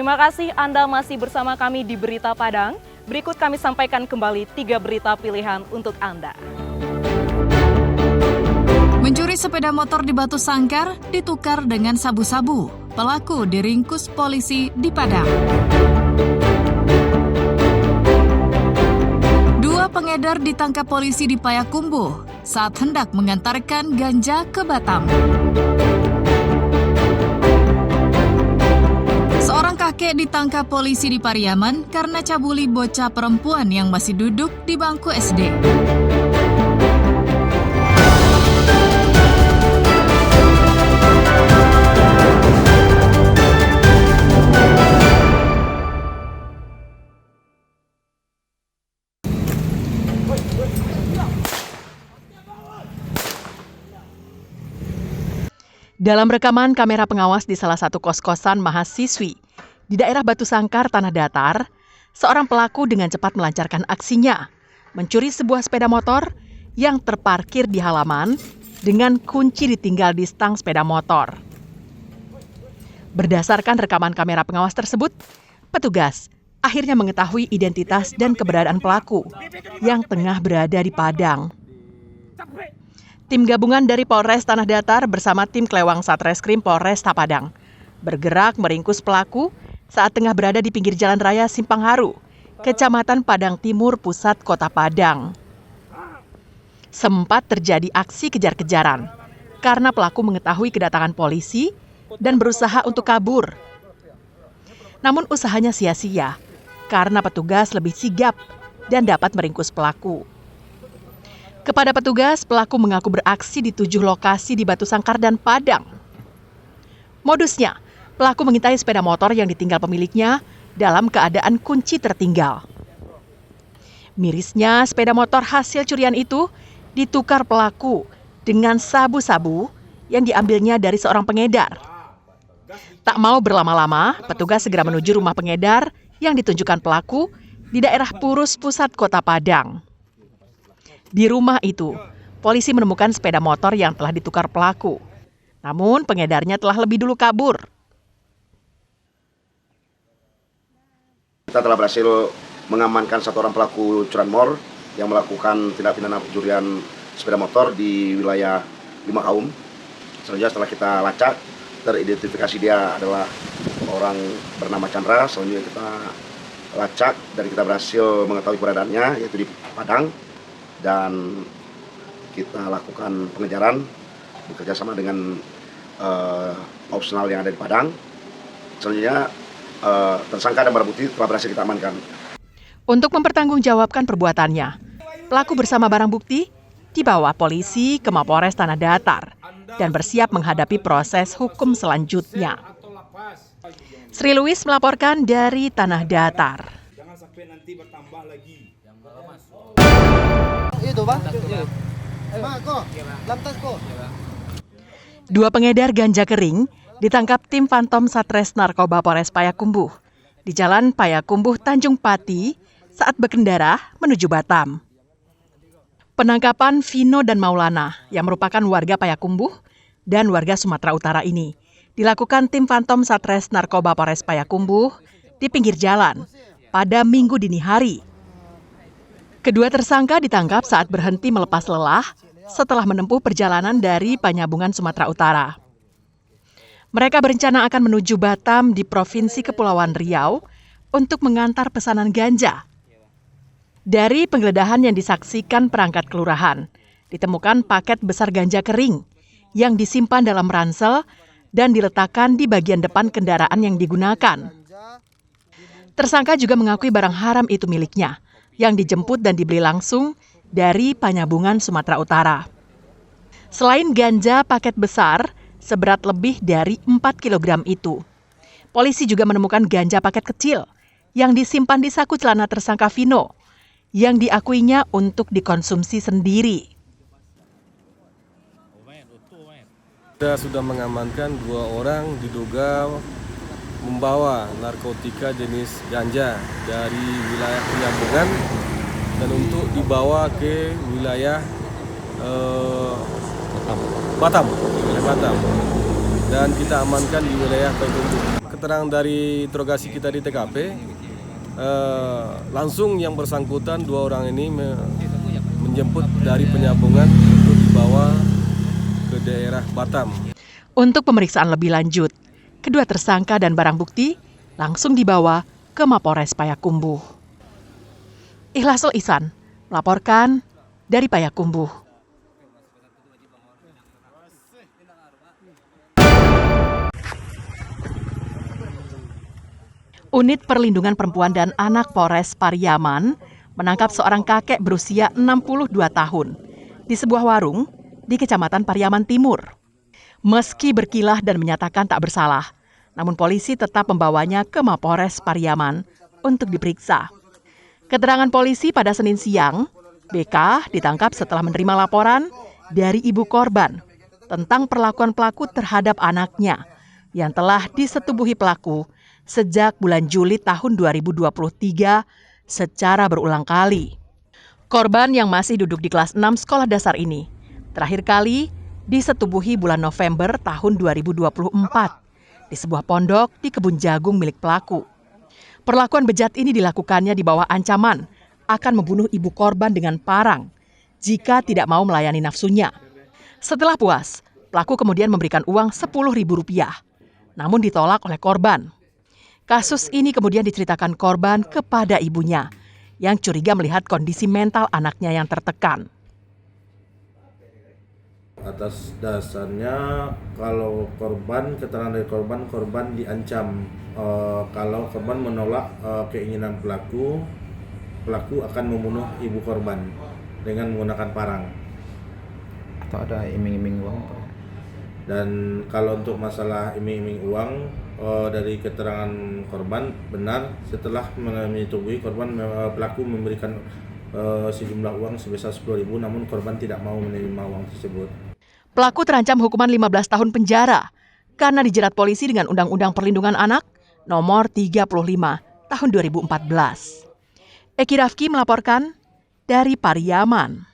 Terima kasih Anda masih bersama kami di Berita Padang. Berikut kami sampaikan kembali 3 berita pilihan untuk Anda. Mencuri sepeda motor di Batu Sangkar ditukar dengan sabu-sabu. Pelaku diringkus polisi di Padang. 2 pengedar ditangkap polisi di Payakumbuh saat hendak mengantarkan ganja ke Batam. Seorang kakek ditangkap polisi di Pariaman karena cabuli bocah perempuan yang masih duduk di bangku SD. Dalam rekaman kamera pengawas di salah satu kos-kosan mahasiswi di daerah Batu Sangkar, Tanah Datar, seorang pelaku dengan cepat melancarkan aksinya, mencuri sebuah sepeda motor yang terparkir di halaman dengan kunci ditinggal di stang sepeda motor. Berdasarkan rekaman kamera pengawas tersebut, petugas akhirnya mengetahui identitas dan keberadaan pelaku yang tengah berada di Padang. Tim gabungan dari Polres Tanah Datar bersama tim Klewang Satreskrim Polres Padang bergerak meringkus pelaku saat tengah berada di pinggir Jalan Raya Simpang Haru, Kecamatan Padang Timur, Pusat Kota Padang. Sempat terjadi aksi kejar-kejaran karena pelaku mengetahui kedatangan polisi dan berusaha untuk kabur. Namun usahanya sia-sia karena petugas lebih sigap dan dapat meringkus pelaku. Kepada petugas, pelaku mengaku beraksi di 7 lokasi di Batu Sangkar dan Padang. Modusnya, pelaku mengintai sepeda motor yang ditinggal pemiliknya dalam keadaan kunci tertinggal. Mirisnya, sepeda motor hasil curian itu ditukar pelaku dengan sabu-sabu yang diambilnya dari seorang pengedar. Tak mau berlama-lama, petugas segera menuju rumah pengedar yang ditunjukkan pelaku di daerah Purus, Pusat Kota Padang. Di rumah itu, polisi menemukan sepeda motor yang telah ditukar pelaku. Namun pengedarnya telah lebih dulu kabur. Kita telah berhasil mengamankan 1 orang pelaku curanmor yang melakukan tindak pidana pencurian sepeda motor di wilayah Limakaum. Selanjutnya setelah kita lacak, teridentifikasi dia adalah orang bernama Chandra. Selanjutnya kita lacak dan kita berhasil mengetahui keberadaannya, yaitu di Padang. Dan kita lakukan pengejaran bekerja sama dengan opsional yang ada di Padang. Selanjutnya tersangka dan barang bukti telah berhasil kita amankan. Untuk mempertanggungjawabkan perbuatannya, pelaku bersama barang bukti dibawa polisi ke Mapolres Tanah Datar dan bersiap menghadapi proses hukum selanjutnya. Sri Louis melaporkan dari Tanah Datar. Jangan sampai nanti bertambah lagi. Itu bang, lantas kok. 2 pengedar ganja kering ditangkap tim Phantom Satres Narkoba Polres Payakumbuh di Jalan Payakumbuh Tanjung Pati saat berkendara menuju Batam. Penangkapan Vino dan Maulana yang merupakan warga Payakumbuh dan warga Sumatera Utara ini dilakukan tim Phantom Satres Narkoba Polres Payakumbuh di pinggir jalan pada Minggu dini hari. Kedua tersangka ditangkap saat berhenti melepas lelah setelah menempuh perjalanan dari Panyabungan, Sumatera Utara. Mereka berencana akan menuju Batam di Provinsi Kepulauan Riau untuk mengantar pesanan ganja. Dari penggeledahan yang disaksikan perangkat kelurahan, ditemukan paket besar ganja kering yang disimpan dalam ransel dan diletakkan di bagian depan kendaraan yang digunakan. Tersangka juga mengakui barang haram itu miliknya, yang dijemput dan dibeli langsung dari Panyabungan, Sumatera Utara. Selain ganja paket besar seberat lebih dari 4 kg itu, polisi juga menemukan ganja paket kecil yang disimpan di saku celana tersangka Vino, yang diakuinya untuk dikonsumsi sendiri. Kita sudah mengamankan 2 orang diduga membawa narkotika jenis ganja dari wilayah Penyambungan dan untuk dibawa ke wilayah Batam, dan kita amankan di wilayah Payakumbuh. keterangan dari interogasi kita di TKP, langsung yang bersangkutan 2 orang ini menjemput dari Penyambungan untuk dibawa ke daerah Batam. Untuk pemeriksaan lebih lanjut, kedua tersangka dan barang bukti langsung dibawa ke Mapolres Payakumbuh. Ikhlasul Ihsan melaporkan dari Payakumbuh. Unit Perlindungan Perempuan dan Anak Polres Pariaman menangkap seorang kakek berusia 62 tahun di sebuah warung di Kecamatan Pariaman Timur. Meski berkilah dan menyatakan tak bersalah, namun polisi tetap membawanya ke Mapolres Pariaman untuk diperiksa. Keterangan polisi pada Senin siang, BK ditangkap setelah menerima laporan dari ibu korban tentang perlakuan pelaku terhadap anaknya yang telah disetubuhi pelaku sejak bulan Juli tahun 2023 secara berulang kali. Korban yang masih duduk di kelas 6 sekolah dasar ini terakhir kali disetubuhi bulan November tahun 2024 di sebuah pondok di kebun jagung milik pelaku. Perlakuan bejat ini dilakukannya di bawah ancaman akan membunuh ibu korban dengan parang jika tidak mau melayani nafsunya. Setelah puas, pelaku kemudian memberikan uang Rp10.000, namun ditolak oleh korban. Kasus ini kemudian diceritakan korban kepada ibunya yang curiga melihat kondisi mental anaknya yang tertekan. Atas dasarnya kalau keterangan dari korban diancam kalau korban menolak keinginan pelaku akan membunuh ibu korban dengan menggunakan parang. Atau ada iming-iming uang? Dan kalau untuk masalah iming-iming uang, dari keterangan korban benar setelah menyetujui pelaku memberikan sejumlah uang sebesar Rp10.000, namun korban tidak mau menerima uang tersebut. Pelaku terancam hukuman 15 tahun penjara karena dijerat polisi dengan Undang-Undang Perlindungan Anak Nomor 35 Tahun 2014. Eki Rafki melaporkan dari Pariaman.